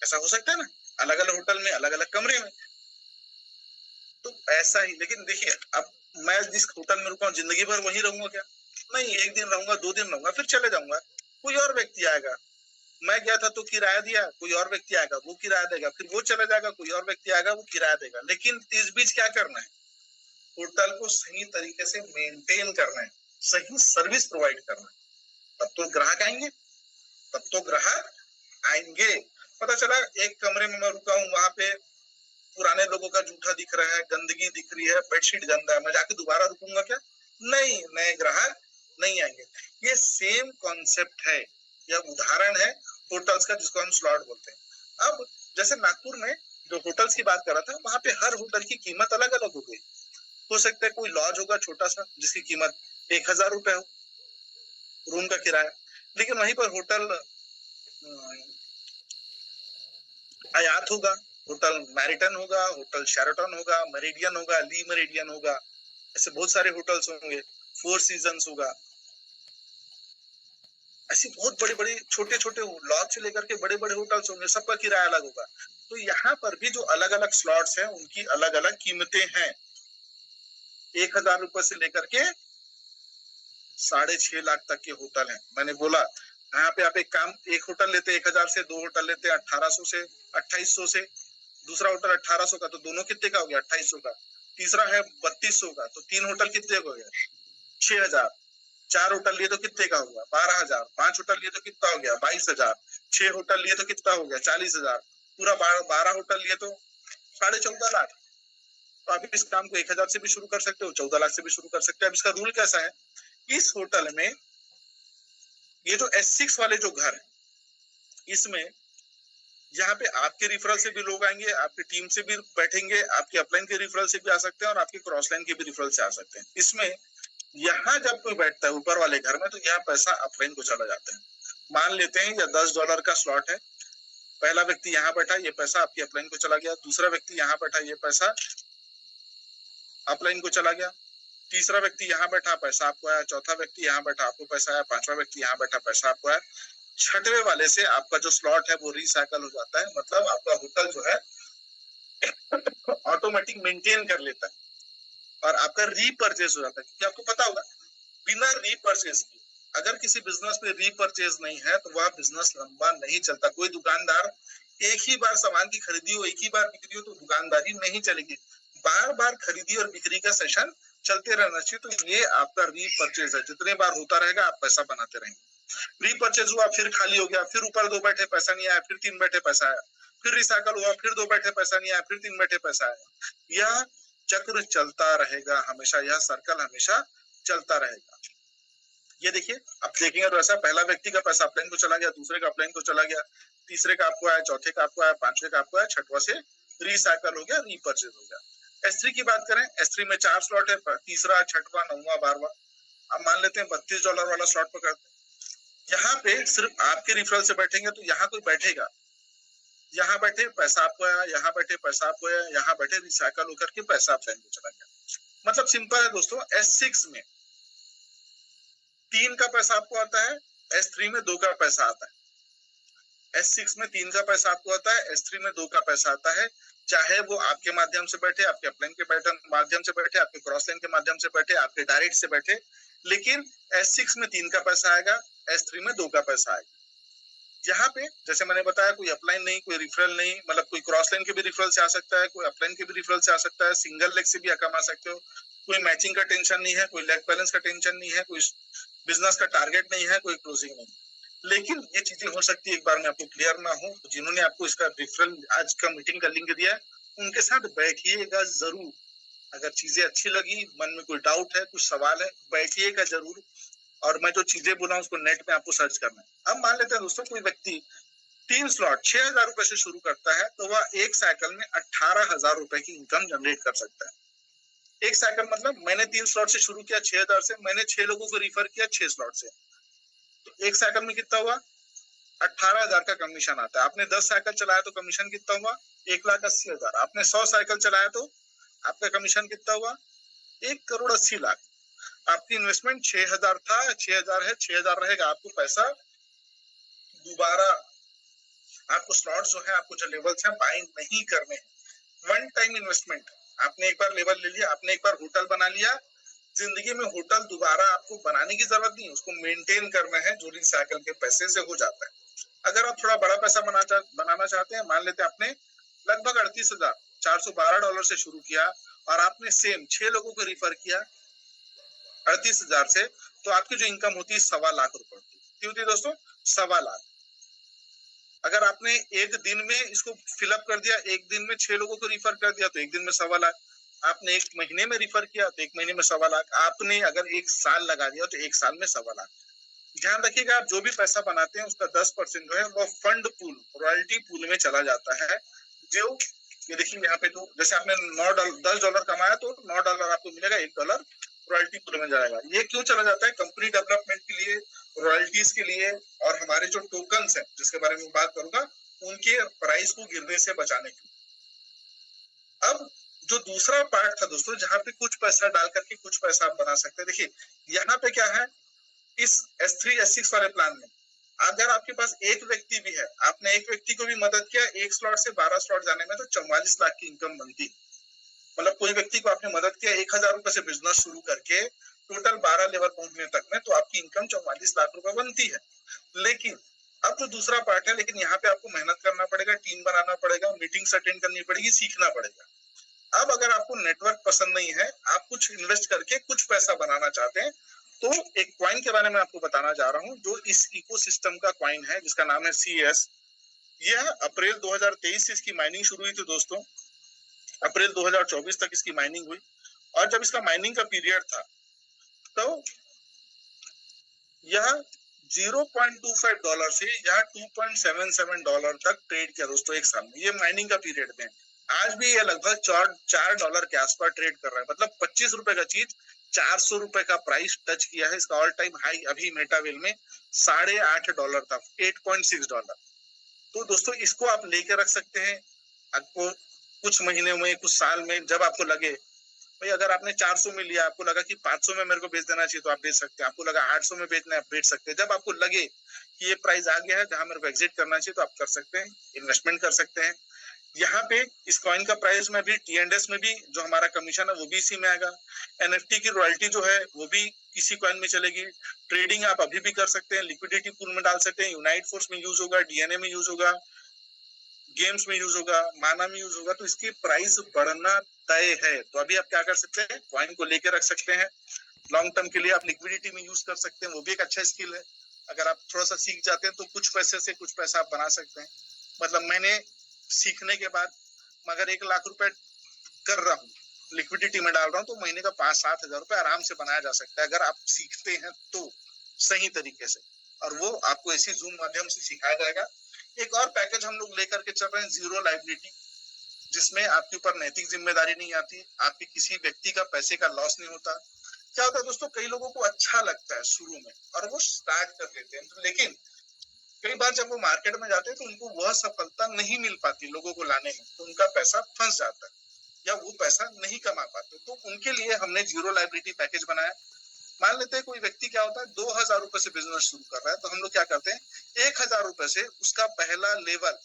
ऐसा हो सकता है ना, अलग अलग होटल में, अलग अलग कमरे में। तो ऐसा ही, लेकिन देखिए अब मैं जिस होटल में रुका हूँ जिंदगी भर वहीं रहूंगा क्या? नहीं, एक दिन रहूंगा, 2 दिन रहूंगा, फिर चले जाऊंगा। कोई और व्यक्ति आएगा, मैं गया था तो किराया दिया, कोई और व्यक्ति आएगा वो किराया देगा, फिर वो चला जाएगा, कोई और व्यक्ति आएगा वो किराया देगा। लेकिन इस बीच क्या करना है, होटल को सही तरीके से मेंटेन करना है, सही सर्विस प्रोवाइड करना है, तब तो ग्राहक आएंगे, तब तो ग्राहक आएंगे। पता चला एक कमरे में मैं रुका हूँ, वहां पे पुराने लोगों का जूठा दिख रहा है, गंदगी दिख रही है, बेडशीट गंदा है, मैं जाके दोबारा रुकूंगा क्या? नहीं, नए ग्राहक नहीं आएंगे। ये सेम कॉन्सेप्ट है, यह उदाहरण है होटल्स का, जिसको हम स्लॉट बोलते हैं। अब जैसे नागपुर में जो होटल्स की बात कर रहा था, वहां पे हर होटल की कीमत अलग अलग हो गई। हो सकता है कोई लॉज होगा छोटा सा जिसकी कीमत 1,000 रुपए हो, रूम का किराया, लेकिन वहीं पर होटल हयात होगा, होटल मैरिटन होगा, होटल शेराटन होगा, मेरिडियन होगा, ली मेरिडियन होगा, ऐसे बहुत सारे होटल्स होंगे, 4 सीजन्स होगा। ऐसी बहुत बड़ी बड़ी छोटे छोटे लॉज से लेकर के बड़े बड़े होटल्स होंगे, सबका किराया अलग होगा। तो यहाँ पर भी जो अलग अलग स्लॉट्स हैं उनकी अलग अलग कीमतें हैं। 1,000 रुपए से लेकर के 6.5 लाख तक के होटल हैं। मैंने बोला यहाँ पे आप एक होटल लेते 1,000 से, 2 होटल लेते 1800 से, 2800 से, दूसरा होटल 1800 का, तो दोनों कितने का हो गया? 2800 का। तीसरा है 3200 का, तो 3 होटल कितने हो गया? 6,000। 4 होटल लिए तो कितने का होगा? 12,000। 5 होटल लिए तो कितना हो गया? 22,000। 6 होटल लिए तो कितना हो गया? 40,000। पूरा 12 होटल लिए तो 14.5 लाख। तो आप इस काम को 1,000 से भी शुरू कर सकते हो, 14 लाख से भी शुरू कर सकते हो। अब इसका रूल कैसा है, इस होटल में ये जो S6 वाले जो घर है, इसमें यहाँ पे आपके रिफरल से भी लोग आएंगे, आपकी टीम से भी बैठेंगे, आपके अपलाइन के रिफरल से भी आ सकते हैं और आपके क्रॉस लाइन के भी रिफरल से आ सकते हैं। इसमें यहाँ जब कोई बैठता है ऊपर वाले घर में, तो यहाँ पैसा अपलाइन को चला जाता है। मान लेते हैं ये $10 का स्लॉट है, पहला व्यक्ति यहाँ बैठा, ये पैसा आपके अपलाइन को चला गया, दूसरा व्यक्ति यहाँ बैठा, ये पैसा अपलाइन को चला गया, तीसरा व्यक्ति यहाँ बैठा, पैसा आपको आया, चौथा व्यक्ति यहाँ बैठा, आपको पैसा आया, पांचवा व्यक्ति यहाँ बैठा, पैसा आपको आया, छठवें वाले से आपका जो स्लॉट है वो रिसाइकल हो जाता है। मतलब आपका होटल जो है ऑटोमेटिक मेंटेन कर लेता है और आपका रीपरचेज हो जाता है। क्योंकि आपको पता होगा बिना रीपरचेज के अगर किसी बिजनेस में रीपरचेज नहीं है तो वह बिजनेस लंबा नहीं चलता। कोई दुकानदार एक ही बार सामान की खरीदी हो, एक ही बार बिक्री हो तो दुकानदारी नहीं चलेगी। बार बार खरीदी और बिक्री का सेशन चलते रहना चाहिए। तो ये आपका रीपरचेज है, जितने बार होता रहेगा आप पैसा बनाते रहेंगे। रीपरचेज हुआ, फिर खाली हो गया, फिर ऊपर 2 बैठे पैसा नहीं आया, फिर 3 बैठे पैसा आया, फिर रिसाइकल हुआ, फिर 2 बैठे पैसा नहीं आया, फिर 3 बैठे पैसा आया। यह चक्र चलता रहेगा हमेशा, यह सर्कल हमेशा चलता रहेगा। ये देखिए, अब देखेंगे तो ऐसा पहला व्यक्ति का पैसा अपलाइन को चला गया, दूसरे का अपलाइन को चला गया, तीसरे का आपको आया, चौथे का आपको आया, पांचवे का आपको आया, छठवा से रिसाइकल हो गया, रीपरचेज हो गया। S3 की बात करें, S3 में 4 स्लॉट है, तीसरा, छठवा, 9वां, 12वां। अब मान लेते हैं $32 वाला स्लॉट पकड़ते हैं। यहाँ पे सिर्फ आपके रिफरल से बैठेंगे तो यहाँ कोई बैठेगा, यहाँ बैठे पैसा आपको आया, यहाँ बैठे पैसा आपको आया, यहाँ बैठे रिसाइकल होकर के पैसा अपलाइन को चला गया। मतलब सिंपल है दोस्तों, S6 में 3 का पैसा आपको आता है, S3 में 2 का पैसा आता है। S6 में 3 का पैसा आपको आता है, S3 में 2 का पैसा आता है। चाहे वो आपके माध्यम से बैठे, आपके अपलाइन के माध्यम से बैठे, आपके क्रॉस लाइन के माध्यम से बैठे, आपके डायरेक्ट से बैठे, लेकिन S6 में 3 का पैसा आएगा, S3 में 2 का पैसा आएगा। यहाँ पे जैसे मैंने बताया, कोई अपलाइन नहीं, कोई रिफरल नहीं, मतलब कोई क्रॉस लाइन के भी रिफरल से आ सकता है, कोई अपलाइन के भी रिफरल से आ सकता है, सिंगल लेग से भी कमा सकते हो। कोई मैचिंग का टेंशन नहीं है, कोई लेग बैलेंस का टेंशन नहीं है, कोई बिजनेस का टारगेट नहीं है, कोई क्लोजिंग नहीं। लेकिन ये चीजें हो सकती है एक बार में आपको क्लियर ना हो, तो जिन्होंने आपको इसका रिफरल आज का मीटिंग का लिंक दिया है उनके साथ बैठिएगा जरूर। अगर चीजें अच्छी लगी, मन में कोई डाउट है, कुछ सवाल है, बैठिएगा जरूर। और मैं जो चीजें बोला उसको नेट में आपको सर्च करना है। अब मान लेते हैं दोस्तों, कोई व्यक्ति 3 स्लॉट 6,000 रुपए से शुरू करता है तो वह एक साइकिल में 18,000 रुपए की इनकम जनरेट कर सकता है। एक साइकिल मतलब मैंने 3 स्लॉट से शुरू किया 6,000 से, मैंने 6 लोगों को रिफर किया 6 स्लॉट से, तो एक साइकिल में कितना हुआ? 18,000 का कमीशन आता है। आपने 10 साइकिल चलाया तो कमीशन कितना हुआ? 1,80,000। आपने 100 साइकिल चलाया तो आपका कमीशन कितना हुआ? 1,80,00,000। आपकी इन्वेस्टमेंट 6,000 था, 6,000 है, 6,000 रहेगा। आपको पैसा दोबारा, आपको स्लॉट जो है, आपको जो लेवल्स हैं बाइंग नहीं करने। वन टाइम इन्वेस्टमेंट, आपने एक बार लेवल ले लिया, आपने एक बार होटल बना लिया, जिंदगी में होटल दोबारा आपको बनाने की जरूरत नहीं है, उसको मेंटेन करना है, जो रिसाइकल के पैसे से हो जाता है। अगर आप थोड़ा बड़ा पैसा बनाना चाहते हैं, मान लेते हैं आपने लगभग $38,412 से शुरू किया और आपने सेम 6 लोगों को रिफर किया 38,000 से, तो आपकी जो इनकम होती है 1,25,00,000 रुपए होती है दोस्तों, 1,25,00,000। अगर आपने एक दिन में इसको फिलअप कर दिया, एक दिन में 6 लोगों को रिफर कर दिया तो एक दिन में 1,25,00,000। आपने एक महीने में रिफर किया तो एक महीने में 1,25,00,000। आपने अगर एक साल लगा दिया तो एक साल में 1,25,00,000। ध्यान रखिएगा, आप जो भी पैसा बनाते हैं उसका 10% जो है वो फंड पूल, रॉयल्टी पूल में चला जाता है। जो ये देखिए यहाँ पे, तो जैसे आपने $10 कमाया तो $9 आपको मिलेगा, $1 रॉयल्टी पूल में जाएगा। ये क्यों चला जाता है? कंपनी डेवलपमेंट के लिए, रॉयल्टीज के लिए, और हमारे जो टोकन्स हैं जिसके बारे में बात करूंगा उनके प्राइस को गिरने से बचाने के लिए। अब जो दूसरा पार्ट था दोस्तों, जहां पे कुछ पैसा डाल करके कुछ पैसा आप बना सकते हैं। देखिए यहाँ पे क्या है, इस S3 S6 वाले प्लान में अगर आपके पास एक व्यक्ति भी है, आपने एक व्यक्ति को भी मदद किया, एक स्लॉट से 12 स्लॉट जाने में तो 44 लाख की इनकम बनती। मतलब कोई व्यक्ति को आपने मदद किया 1,000 रुपए से बिजनेस शुरू करके टोटल 12 लेवल पहुंचने तक में, तो आपकी इनकम 44 लाख रुपए बनती है। लेकिन अब जो दूसरा पार्ट है, लेकिन यहाँ पे आपको मेहनत करना पड़ेगा, टीम बनाना पड़ेगा, मीटिंग्स अटेंड करनी पड़ेगी, सीखना पड़ेगा। अब अगर आपको नेटवर्क पसंद नहीं है, आप कुछ इन्वेस्ट करके कुछ पैसा बनाना चाहते हैं, तो एक क्वाइन के बारे में आपको बताना जा रहा हूं, जो इस इकोसिस्टम का क्वाइन है, जिसका नाम है CS। यह अप्रैल 2023 से इसकी माइनिंग शुरू हुई थी दोस्तों, अप्रैल 2024 तक इसकी माइनिंग हुई। और जब इसका माइनिंग का पीरियड था तो यह $0.25 से या $2.77 तक ट्रेड किया दोस्तों एक साल में, ये माइनिंग का पीरियड में। आज भी ये लगभग $4 के आसपास ट्रेड कर रहा है, मतलब 25 रुपए का चीज 400 रुपए का प्राइस टच किया है। इसका ऑल टाइम हाई अभी मेटावेल में $8.5 था, $8.6। तो दोस्तों इसको आप लेके रख सकते हैं। आपको कुछ महीने में, कुछ साल में जब आपको लगे भाई, अगर आपने 400 में लिया, आपको लगा कि 500 में मेरे को बेच देना चाहिए, तो आप बेच सकते हैं। आपको लगा 800 में बेचना है, आप बेच सकते हैं। जब आपको लगे कि ये प्राइस आ गया है जहां मेरे को एग्जिट करना चाहिए, तो आप कर सकते हैं, इन्वेस्टमेंट कर सकते हैं। यहाँ पे इस कॉइन का प्राइस में भी T&S में भी जो हमारा कमीशन है वो भी इसी में आएगा। NFT की रॉयल्टी जो है वो भी इसी कॉइन में चलेगी। ट्रेडिंग आप अभी भी कर सकते हैं, लिक्विडिटी पूल में डाल सकते हैं, यूनाइट फोर्स में यूज होगा, DNA में यूज होगा, गेम्स में यूज होगा, माना में यूज होगा। तो इसकी प्राइस बढ़ना तय है। तो अभी आप क्या कर सकते हैं, कॉइन को लेके रख सकते हैं। लॉन्ग टर्म के लिए आप लिक्विडिटी में यूज कर सकते हैं, वो भी एक अच्छा स्किल है। अगर आप थोड़ा सा सीख जाते हैं तो कुछ पैसे से कुछ पैसा आप बना सकते हैं। मतलब मैंने सीखने के बाद मगर 1 लाख रुपए कर रहा हूँ, लिक्विडिटी में डाल रहा हूँ, तो महीने का 5-7 हजार रुपए आराम से बनाया जा सकता है अगर आप सीखते हैं तो सही तरीके से। और वो आपको इसी जूम माध्यम से सिखाया जाएगा। एक और पैकेज हम लोग लेकर के चल रहे हैं, जीरो लायबिलिटी, जिसमें आपके ऊपर नैतिक जिम्मेदारी नहीं आती, आपके किसी व्यक्ति का पैसे का लॉस नहीं होता। क्या होता है दोस्तों, कई लोगों को अच्छा लगता है शुरू में और वो स्टार्ट कर लेते हैं, लेकिन कई बार जब वो मार्केट में जाते हैं तो उनको वह सफलता नहीं मिल पाती लोगों को लाने में, तो उनका पैसा फंस जाता है या वो पैसा नहीं कमा पाते। तो उनके लिए हमने जीरो लायबिलिटी पैकेज बनाया। मान लेते हैं कोई व्यक्ति क्या होता है, 2,000 रुपए से बिजनेस शुरू कर रहा है, तो हम लोग क्या करते हैं, 1,000 रुपए से उसका पहला लेवल,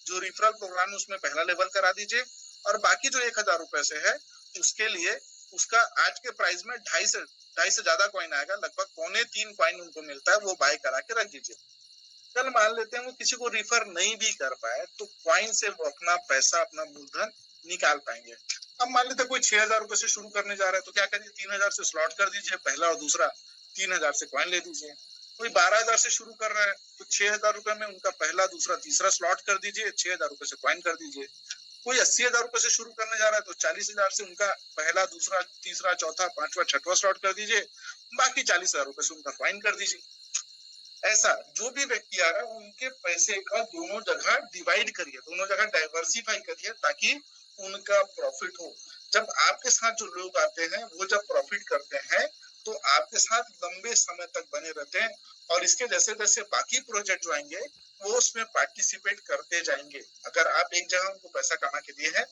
जो रिफरल प्रोग्राम है उसमें पहला लेवल करा दीजिए, और बाकी जो 1,000 रुपए से है उसके लिए उसका आज के प्राइस में 2.5 से ज्यादा कॉइन आएगा, लगभग 2.25 कॉइन उनको मिलता है, वो बाय करा के रख दीजिए। कल मान लेते हैं वो किसी को रिफर नहीं भी कर पाए, तो कॉइन से वो अपना पैसा, अपना मूलधन निकाल पाएंगे। अब मान लेते हैं कोई 6,000 रुपए से शुरू करने जा रहा है, तो क्या करिए, 3,000 से स्लॉट कर दीजिए पहला और दूसरा, 3,000 से कॉइन ले दीजिए। कोई 12,000 से शुरू कर रहा है, तो 6,000 रुपए में उनका पहला, दूसरा, तीसरा स्लॉट कर दीजिए, 6,000 रुपए से कॉइन कर दीजिए। कोई 80,000 रुपए से शुरू करने जा रहा है, तो 40,000 से उनका पहला, दूसरा, तीसरा, चौथा, पांचवा, छठवां स्लॉट कर दीजिए, बाकी 40,000 रुपए से उनका कॉइन कर दीजिए। ऐसा जो भी व्यक्ति आ रहा है उनके पैसे का दोनों जगह डिवाइड करिए, दोनों जगह डाइवर्सिफाई करिए, ताकि उनका प्रॉफिट हो। जब आपके साथ जो लोग आते हैं वो जब प्रॉफिट करते हैं तो आपके साथ लंबे समय तक बने रहते हैं, और इसके जैसे जैसे बाकी प्रोजेक्ट जो आएंगे वो उसमें पार्टिसिपेट करते जाएंगे। अगर आप एक जगह उनको पैसा कमा के दिए हैं,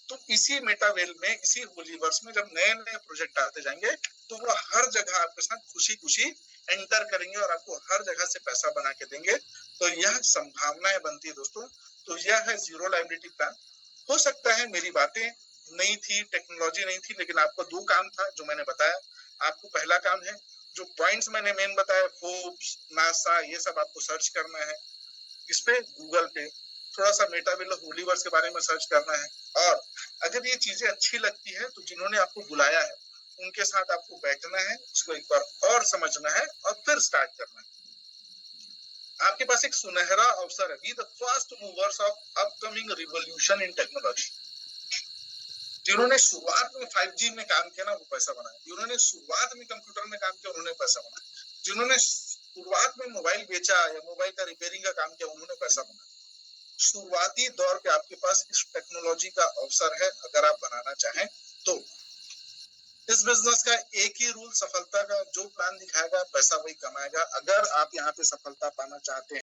तो इसी मेटावेल में, इसी होलीवर्स में जब नए नए प्रोजेक्ट आते जाएंगे तो वो हर जगह आपके साथ खुशी खुशी एंटर करेंगे और आपको हर जगह से पैसा बना के देंगे। तो यह संभावनाएं बनती है दोस्तों। तो यह है जीरो लायबिलिटी प्लान। हो सकता है मेरी बातें नहीं थी, टेक्नोलॉजी नहीं थी, लेकिन आपको 2 काम था जो मैंने बताया। आपको पहला काम है, जो पॉइंट्स मैंने मेन बताया, फोर्ब्स, नासा, ये सब आपको सर्च करना है। इस पे गूगल पे थोड़ा सा मेटावेल होलीवर्स के बारे में सर्च करना है, और अगर ये चीजें अच्छी लगती है तो जिन्होंने आपको बुलाया है उनके साथ आपको बैठना है, इसको एक बार और समझना है और फिर स्टार्ट करना है। आपके पास एक सुनहरा अवसर है, be the first movers of upcoming revolution in technology. जिन्होंने शुरुआत में 5G में काम किया ना, वो पैसा बनाया। जिन्होंने शुरुआत में कंप्यूटर में काम किया, उन्होंने पैसा बनाया। जिन्होंने शुरुआत में मोबाइल बेचा या मोबाइल का रिपेयरिंग का काम किया, उन्होंने पैसा बनाया। शुरुआती दौर पे आपके पास इस टेक्नोलॉजी का अवसर है, अगर आप बनाना चाहें तो। इस बिजनेस का एक ही रूल सफलता का, जो प्लान दिखाएगा पैसा वही कमाएगा। अगर आप यहाँ पे सफलता पाना चाहते हैं